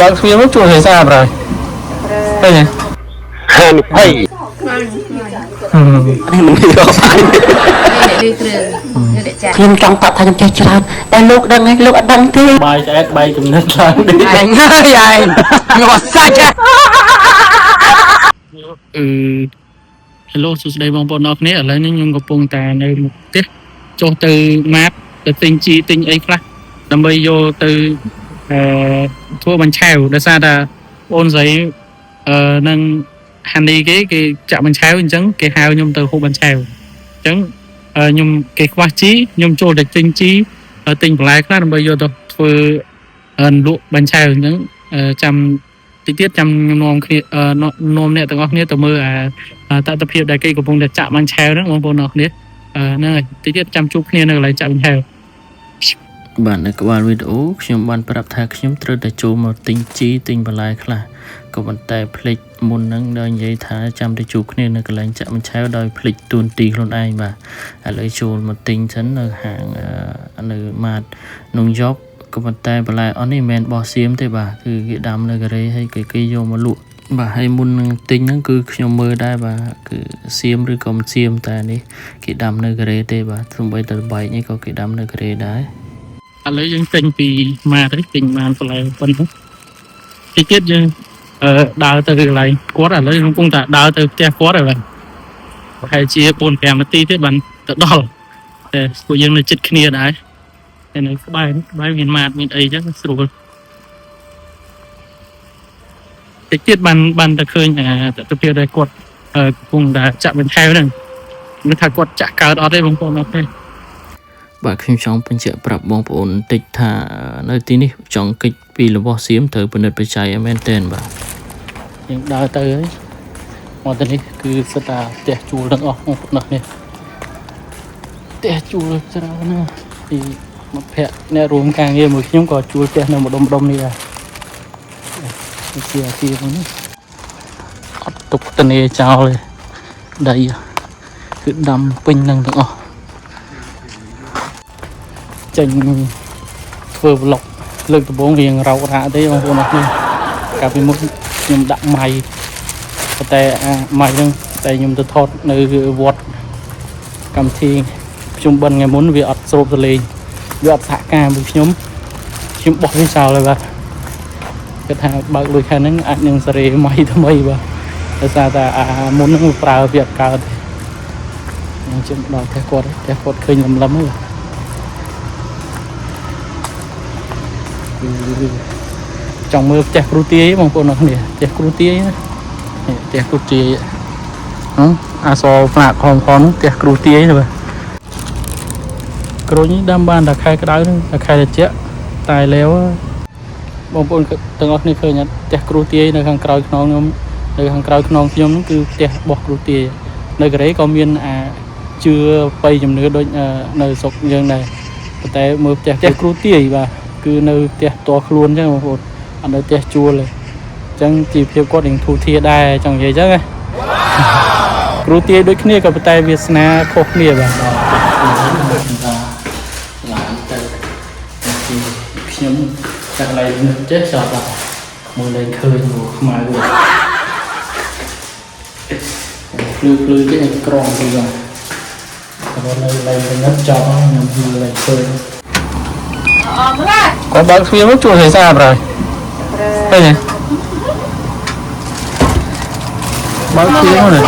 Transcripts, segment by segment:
Bác phía mất chuột thì sao rồi? Đây nhỉ? Hàn hay. Mình đi đâu phải. Phim trong tập thành chơi chán. Đây lúc đang ngay lúc đang thi. Bài sẽ bay chùm nít sang đi. Anh ơi anh. Ngọt xa cha. Hello សួស្តីបងប្អូនអរគ្នាឥឡូវនេះខ្ញុំកំពុងតែនៅមុខផ្ទះចុះទៅម៉ាតទៅទិញជីទិញអីខ្លះដើម្បីយកទៅធ្វើបាញ់ឆាវដោយសារតែបងស្រីនឹងហានីគេចាក់បាញ់ឆាវអញ្ចឹងគេហៅខ្ញុំទៅហូបបាញ់ឆាវអញ្ចឹងខ្ញុំគេខ្វះជីខ្ញុំចូលទៅទិញជីទិញបន្លែខ្លះដើម្បីយកទៅធ្វើលក់បាញ់ឆាវអញ្ចឹងចាំតិចទៀតចាំនាំគ្នានាំអ្នកទាំងអស់គ្នាទៅមើលតើតភាពដែលគេកំពុងតែចាក់បាញ់ឆាវហ្នឹងបងប្អូនអរគ្នាហ្នឹងហើយតិចទៀតចាំជួបគ្នានៅកន្លែងចាក់បាញ់ឆាវបាទនៅក្បាលវីដេអូខ្ញុំបានប្រាប់ថាខ្ញុំត្រូវតែចូលមកទិញជីទិញបន្លែខ្លះក៏ប៉ុន្តែភ្លេចមុនហ្នឹងដល់និយាយថាចាំទៅជួបគ្នានៅកន្លែងចាក់បាញ់ឆាវដោយភ្លេចទួនទីខ្លួនឯងបាទឥឡូវចូលមកទិញសិននៅហាងនៅម៉ាតនងយ៉កក៏ប៉ុន្តែបន្លែអស់នេះមិនមែនបោះសៀមទេបាទគឺគេដាំនៅកូរ៉េហើយគេយកមកលក់បាទហើយមុននឹងទិញហ្នឹងគឺខ្ញុំមើលដែរបាទគឺសៀមឬក៏មិនសៀមតែនេះគេដាំនៅកូរ៉េទេបាទទោះបីតែបែកនេះក៏គេដាំនៅកូរ៉េដែរឥឡូវយើងទិញពីម៉ាតហើយទិញបានបន្លែប៉ុណ្ណឹងតិចទៀតយើងដើរទៅកន្លែងគាត់ឥឡូវខ្ញុំកំពុងតែដើរទៅផ្ទះគាត់ហើយបាទប្រហែលជា 4-5 នាទីទៀតបានទៅដល់តែពួកយើងនៅជិតគ្នាដែរតែនៅក្បែរមានម៉ាតមានអីចឹងស្រួលតិចទៀតបានតែឃើញទៅភាពដែលគាត់កំពុងតែចាក់បញ្ឆាវហ្នឹងមិនថាគាត់ចាក់កើតអត់ទេបងប្អូនអត់ទេបាទខ្ញុំចង់បញ្ជាក់ប្រាប់បងប្អូនបន្តិចថានៅទីនេះចង់កិច្ចពីរបស់សៀមត្រូវពិនិត្យបច្ច័យឲ្យមែនទែនបាទយើងដើរទៅហើយមកទៅនេះគឺសិតតែផ្ទះជួលទាំងអស់បងប្អូននេះផ្ទះជួលច្រើនណាស់ពីមកភ័ក្រអ្នករួមការងារមួយខ្ញុំក៏ជួលផ្ទះនៅម្ដុំនេះដែរជាអាគារនេះអត់ទុកតនេចោលទេដីគឺដាំពេញនឹងទាំងអស់ចេញធ្វើ vlog លើកដំបូងរៀងរោគរ៉ាទេបងប្អូនអរគ្នាកាលពីមុនខ្ញុំដាក់ម៉ៃតែម៉ៃហ្នឹងតែខ្ញុំទៅថតនៅវត្តកម្មវិធីខ្ញុំបិណ្ឌថ្ងៃមុនវាអត់ស្រូបសលេងវាអត់សហការមួយខ្ញុំបោះវាចោលហើយបាទគេថាបើកលុយខែហ្នឹងអាចនឹងសេរីម៉ៃថ្មីបាទដោយសារតែមុនហ្នឹងប្រើវាអត់កើតខ្ញុំជិះដល់ផ្ទះគាត់ឃើញលំហើយចង់មើលផ្ទះគ្រូទាយបងប្អូនអរគ្នាផ្ទះគ្រូទាយណាផ្ទះគ្រូទាយអាសផ្លាកខំផ្ទះគ្រូទាយណាបាទគ្រូនេះដាំបានតែខែក្តៅហ្នឹងតែខែត្រជាក់តែលាវបងប្អូនទាំងអស់គ្នាឃើញអត់ផ្ទះគ្រូទាយនៅខាងក្រោយខ្នងខ្ញុំនៅខាងក្រោយខ្នងខ្ញុំហ្នឹងគឺផ្ទះរបស់គ្រូទាយនៅកូរ៉េក៏មានជឿបីជំនឿដូចនៅស្រុកយើងដែរប៉ុន្តែមើលផ្ទះគ្រូទាយបាទគឺនៅផ្ទះផ្ទាល់ខ្លួនអញ្ចឹងបងប្អូនអត់នៅផ្ទះជួលទេអញ្ចឹងជីវភាពគាត់នឹងធូរធារដែរចង់និយាយអញ្ចឹងណាគ្រូទាយដូចគ្នាក៏ប៉ុន្តែវាសនាខុសគ្នាបាទខ្ញុំចាក់ឡៃនឹងចេះចប់បាទមើលលេងឃើញខ្មៅភ្លឺគេក្រងទៅបាទគាត់នៅលេងនឹងចប់ខ្ញុំមើលលេងឃើញគាត់បើកទ្វារមកជួយឲ្យស្អាតហើយឃើញទេបើកទ្វារមកនេះ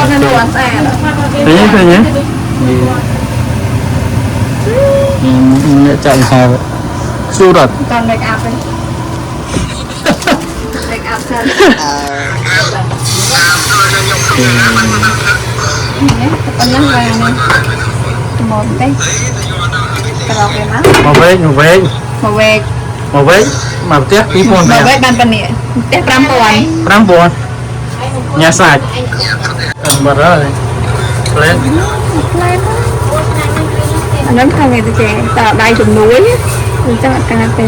ឃើញអ្នកចាក់ឆាវស៊ូរ៉ាត់តាម make up ទេ make up សិនប៉ុណ្ណឹងហើយនេះមកទេក្រោកទេមកវែងមកផ្ទះ 2000 មកវែងបានប៉ុណ្នេះផ្ទះ 5000 ញ៉ាសាច់បាត់ហើយផ្លែអានឹងខាងនេះទៅចេះតដៃជំនួយអញ្ចឹងអត់ការទេ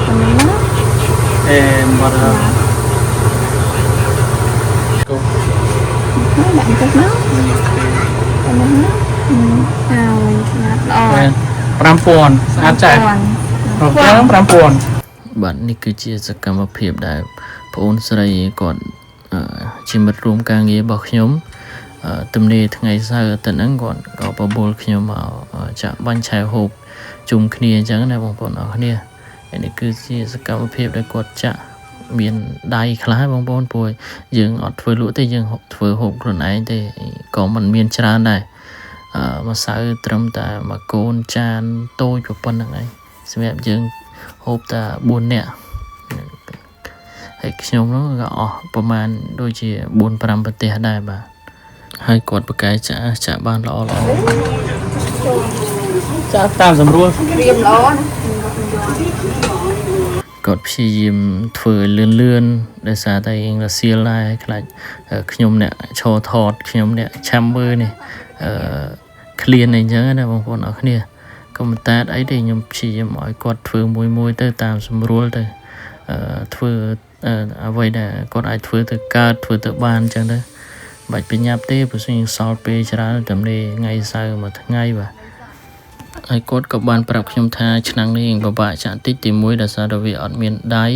អានឹងណាបាត់ហើយកូដាក់ទៅណាអានឹងណាហើយស្អាតល្អ 5000 ស្អាតចាស់5000 បាទនេះគឺជាសកម្មភាពដែលបងអូនស្រីគាត់ជាមិត្តរួមការងាររបស់ខ្ញុំទំនេរថ្ងៃសៅរ៍អាទិត្យហ្នឹងគាត់ក៏បបួលខ្ញុំមកចាក់បាញ់ឆែហូបជុំគ្នាអញ្ចឹងណាបងប្អូនអរគ្នាហើយនេះគឺជាសកម្មភាពដែលគាត់ចាក់មានដៃខ្លះបងប្អូនព្រោះយើងអត់ធ្វើលក់ទេយើងធ្វើហូបខ្លួនឯងទេក៏មិនមានច្រើនដែរមួយសៅត្រឹមតែមួយកូនចានតូចប៉ុណ្្នឹងឯងសម្រាប់យើងហូបតែ4នាក់ហើយខ្ញុំនោះក៏អស់ប្រហែលដូចជា 4-5 ប្រទេសដែរបាទហើយគាត់ប្រកែកចាក់បានល្អចាក់តាមសម្រួលរៀបល្អណាគាត់ព្យាយាមធ្វើលឿនដោយសារតែយើងរសៀលដែរខ្លាចខ្ញុំអ្នកឈរថតខ្ញុំអ្នកឆាំមើលនេះឃ្លានអីចឹងណាបងប្អូនអរគ្នាកុំតាតអីទេខ្ញុំព្យាយាមឲ្យគាត់ធ្វើមួយទៅតាមសម្រួលទៅធ្វើអ្វីដែលគាត់អាចធ្វើទៅកើតធ្វើទៅបានចឹងទៅបាច់ប្រញាប់ទេព្រោះស្អីសល់ពេលច្រើនតែនេះថ្ងៃសៅរ៍មួយថ្ងៃបាទហើយគាត់ក៏បានប្រាប់ខ្ញុំថាឆ្នាំនេះពិបាកចាក់តិចទី1ដោយសារតែវាអត់មានដៃ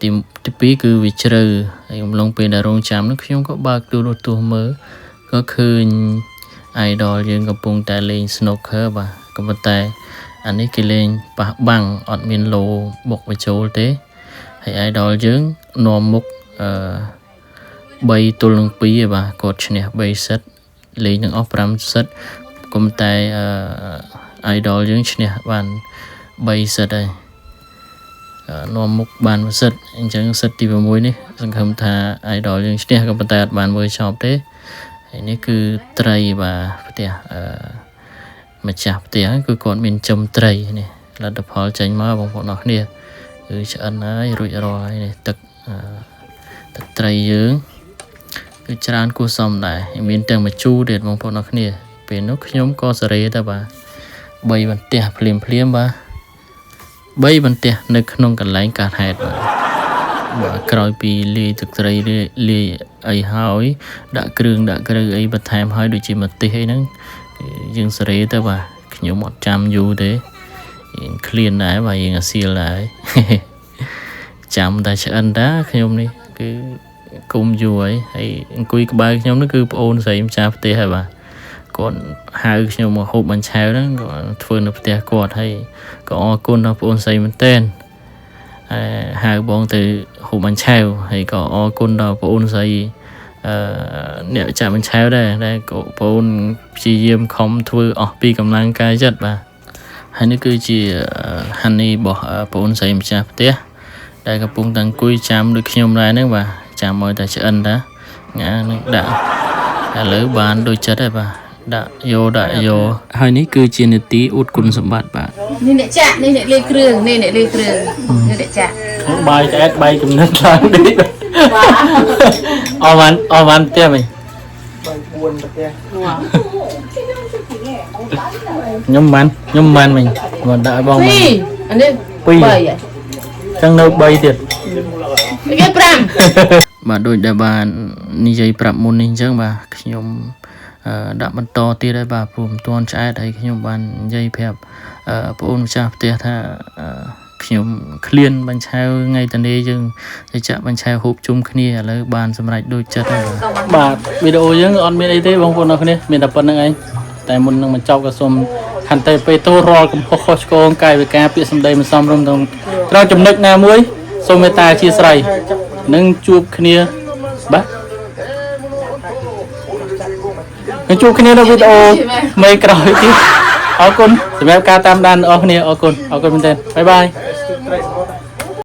ទី2គឺវាជ្រៅហើយអំឡុងពេលដែលរងចាំនោះខ្ញុំក៏បើកទូរទស្សន៍មើលក៏ឃើញ idol យើងកំពុងតែលេង snooker បាទក៏ប៉ុន្តែអានេះគេលេងប៉ះបាំងអត់មានឡូបុកបញ្ចូលទេហើយ idol យើងនាំមុខ3ទល់នឹង2ឯបាទគាត់ឈ្នះ3សិតលេងនឹងអស់5សិតក៏ប៉ុន្តែ idol យើងឈ្នះបាន3សិតហើយនាំមុខបាន1សិតអញ្ចឹងសិតទី6នេះសង្ឃឹមថា idol យើងឈ្នះក៏ប៉ុន្តែអត់បានមើលចប់ទេហើយនេះគឺត្រីបាទផ្ទះម្ចាស់ផ្ទះគឺគាត់មានចំត្រីនេះលទ្ធផលចេញមកបងប្អូនអរគ្នាគឺឆ្អិនហើយរួចរាល់ហើយនេះទឹកត្រីយើងគឺច្រើនគួរសមដែរមានទាំងម្ជូរទៀតបងប្អូនអរគ្នាពេលនោះខ្ញុំក៏សេរីដែរបាទ3បន្ទះភ្លាមបាទ3បន្ទះនៅក្នុងកន្លែងកាត់ហេតុបាទក្រោយពីលាយទឹកត្រីលាយអីហើយដាក់គ្រឿងអីបន្ថែមហើយដូចជាម្ទេសអីហ្នឹងយើងសេរីទៅបាទខ្ញុំអត់ចាំយូរទេយើងឃ្លានដែរបាទយើងអាសៀលដែរចាំតែឆ្អិនតាខ្ញុំនេះគឺគុំយូរហើយអង្គុយក្បែរខ្ញុំនេះគឺប្អូនស្រីម្ចាស់ផ្ទះហើយបាទគាត់ហៅខ្ញុំមកហូបបាញ់ឆែវហ្នឹងគាត់ធ្វើនៅផ្ទះគាត់ហើយក៏អរគុណដល់ប្អូនស្រីមែនទែនហៅបងទៅហូបបាញ់ឆែវហើយក៏អរគុណដល់ប្អូនស្រីអ្នកចាក់បាញ់ឆែវដែរក៏ប្អូនព្យាយាមខំធ្វើអស់ពីកម្លាំងកាយចិត្តបាទហើយនេះគឺជាហានីរបស់ប្អូនស្រីម្ចាស់ផ្ទះដែលកំពុងតែអង្គុយចាំដូចខ្ញុំដែរហ្នឹងបាទចាំឲ្យតែឆ្អិនតាញ៉ានឹងដាក់ឥឡូវបានដូចចិត្តហើយបាទដាក់យកហើយនេះគឺជានីតិអ៊ុតគុណសម្បត្តិបាទនេះអ្នកចាក់នេះអ្នកលាយគ្រឿងនេះអ្នកលាយគ្រឿងនេះអ្នកចាក់បាយឆ្អែតបាយចំណិតឡើងនេះអរបានផ្ទះមិញបាយ4ផ្ទះខ្ញុំបានមិញមកដាក់ឲ្យបង2អានេះ3ចឹងនៅ3ទៀតគេ5បាទដូចដែលបាននិយាយប្រាប់មុននេះអញ្ចឹងបាទខ្ញុំដាក់បន្តទៀតហើយបាទព្រោះមិនទាន់ឆ្អែតហើយខ្ញុំបាននិយាយប្រាប់ប្អូនម្ចាស់ផ្ទះថាខ្ញុំឃ្លានបាញ់ឆែវថ្ងៃតនេះយើងទៅចាក់បាញ់ឆែវហូបជុំគ្នាឥឡូវបានសម្រេចដូចចិត្តហើយបាទវីដេអូយើងអត់មានអីទេបងប្អូនអរគ្នាមានតែប៉ុណ្្នឹងឯងតែមុននឹងបញ្ចប់ក៏សូមខន្តីពេលទោសរាល់កំហុសខុសឆ្គងកាយវិការពាក្យសម្ដីមិនសមរម្យត្រូវចំណុចណាមួយសូមមេត្តាអធិស្ឋាននឹងជួបគ្នាបាទនឹងជួបគ្នានៅវីដេអូមេក្រោយទៀតអរគុណសម្រាប់ការតាមដានរបស់គ្នាអរគុណមែនទែនបាយបាយ